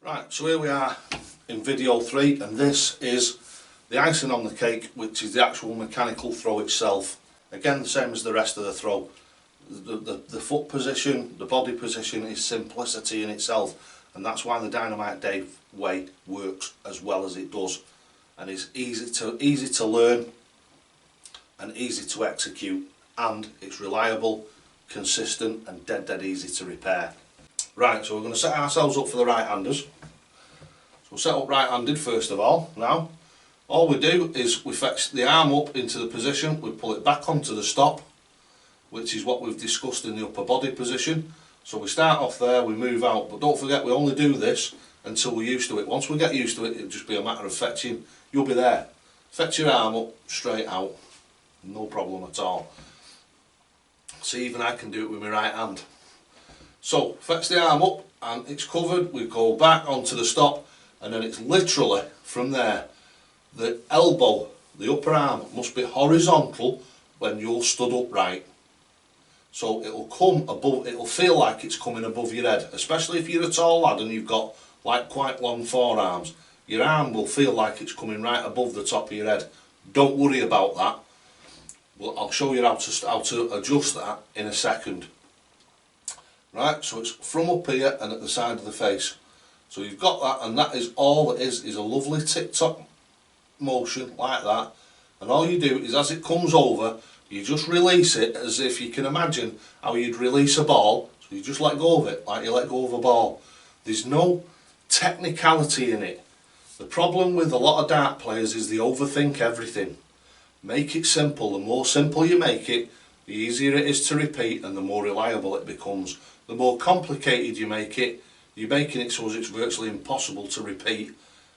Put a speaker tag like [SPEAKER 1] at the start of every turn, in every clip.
[SPEAKER 1] Right, so here we are in video 3, and this is the icing on the cake, which is the actual mechanical throw itself. Again, the same as the rest of the throw. The foot position, the body position is simplicity in itself, and that's why the Dynamite Dave way works as well as it does, and is easy to learn and easy to execute, and it's reliable, consistent, and dead easy to repair. Right, so we're going to set ourselves up for the right-handers. So we'll set up right-handed first of all. Now, all we do is we fetch the arm up into the position, we pull it back onto the stop, which is what we've discussed in the upper body position. So we start off there, we move out, but don't forget we only do this until we're used to it. Once we get used to it, it'll just be a matter of fetching. You'll be there. Fetch your arm up, straight out, no problem at all. See, even I can do it with my right hand. So, fetch the arm up and it's covered, we go back onto the stop, and then it's literally from there. The elbow, the upper arm, must be horizontal when you're stood upright. So it'll come above, it'll feel like it's coming above your head, especially if you're a tall lad and you've got like quite long forearms. Your arm will feel like it's coming right above the top of your head. Don't worry about that. Well, I'll show you how to adjust that in a second. Right, so it's from up here and at the side of the face. So you've got that, and that is all it is a lovely tick-tock motion like that. And all you do is, as it comes over, you just release it as if you can imagine how you'd release a ball. So you just let go of it like you let go of a ball. There's no technicality in it. The problem with a lot of dart players is they overthink everything. Make it simple. The more simple you make it, the easier it is to repeat and the more reliable it becomes. The more complicated you make it, you're making it so it's virtually impossible to repeat.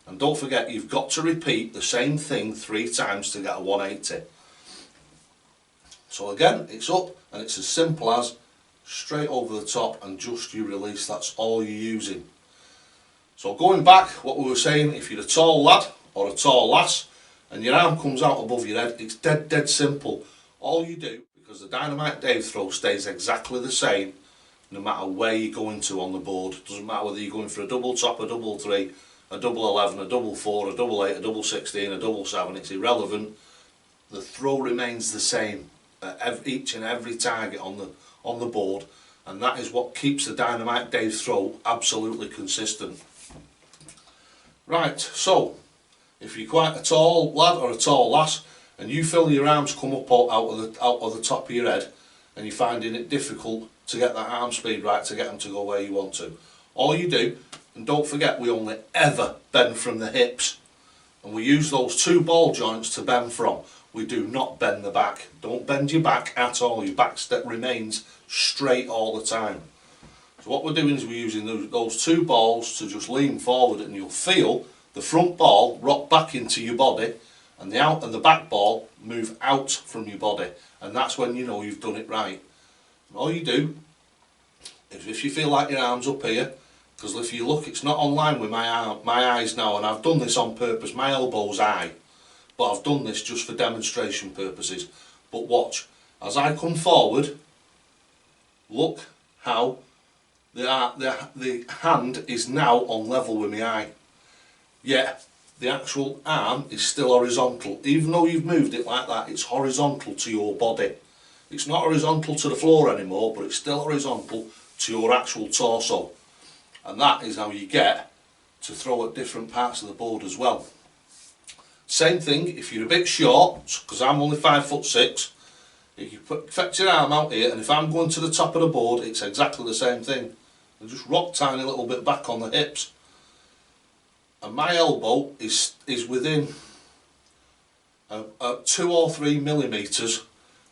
[SPEAKER 1] And don't forget, you've got to repeat the same thing 3 times to get a 180. So again, it's up and it's as simple as straight over the top and just you release. That's all you're using. So going back, what we were saying, if you're a tall lad or a tall lass and your arm comes out above your head, it's dead simple. All you do, because the Dynamite Dave throw stays exactly the same no matter where you're going to on the board. Doesn't matter whether you're going for a double top, a double 3, a double 11, a double 4, a double 8, a double 16, a double 7, it's irrelevant. The throw remains the same at each and every target on the board, and that is what keeps the Dynamite Dave throw absolutely consistent. Right, so if you're quite a tall lad or a tall lass and you feel your arms come up out of the top of your head and you're finding it difficult to get that arm speed right, to get them to go where you want to, all you do, and don't forget we only ever bend from the hips, and we use those 2 ball joints to bend from. We do not bend the back. Don't bend your back at all. Your back step remains straight all the time. So what we're doing is we're using those 2 balls to just lean forward, and you'll feel the front ball rock back into your body and the back ball move out from your body, and that's when you know you've done it right. And all you do is, if you feel like your arm's up here, because if you look, it's not on line with my eyes now, and I've done this on purpose. My elbow's high, but I've done this just for demonstration purposes. But watch, as I come forward, look how the hand is now on level with my eye. Yet the actual arm is still horizontal. Even though you've moved it like that, it's horizontal to your body. It's not horizontal to the floor anymore, but it's still horizontal to your actual torso. And that is how you get to throw at different parts of the board as well. Same thing if you're a bit short, because I'm only 5'6", if you fetch your arm out here, and if I'm going to the top of the board, it's exactly the same thing. I just rock tiny little bit back on the hips, and my elbow is within 2 or 3 millimetres,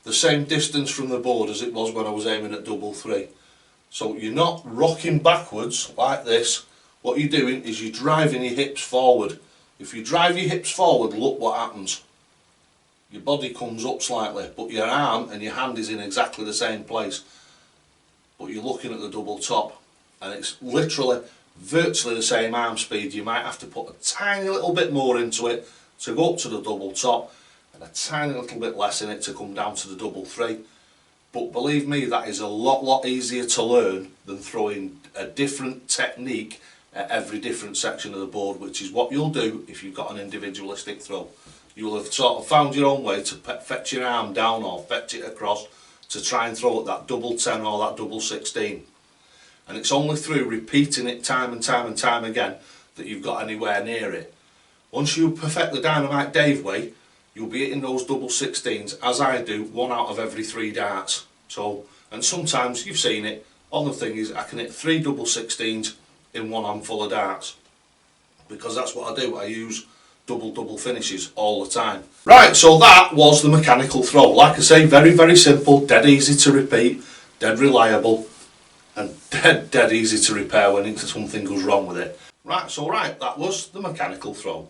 [SPEAKER 1] the same distance from the board as it was when I was aiming at double 3. So you're not rocking backwards like this. What you're doing is you're driving your hips forward. If you drive your hips forward, look what happens. Your body comes up slightly, but your arm and your hand is in exactly the same place. But you're looking at the double top, and it's literally virtually the same arm speed. You might have to put a tiny little bit more into it to go up to the double top, and a tiny little bit less in it to come down to the double 3. But believe me, that is a lot easier to learn than throwing a different technique at every different section of the board, which is what you'll do if you've got an individualistic throw. You'll have sort of found your own way to fetch your arm down or fetch it across to try and throw at that double 10 or that double 16. And it's only through repeating it time and time and time again that you've got anywhere near it. Once you perfect the Dynamite Dave way, you'll be hitting those double 16s, as I do, 1 out of every 3 darts. So, and sometimes you've seen it on the thing is I can hit 3 double 16s in 1 handful of darts, because that's what I do. I use double finishes all the time. Right, so that was the mechanical throw. Like I say, very simple, dead easy to repeat, dead reliable, and dead easy to repair when something goes wrong with it. Right, that was the mechanical throw.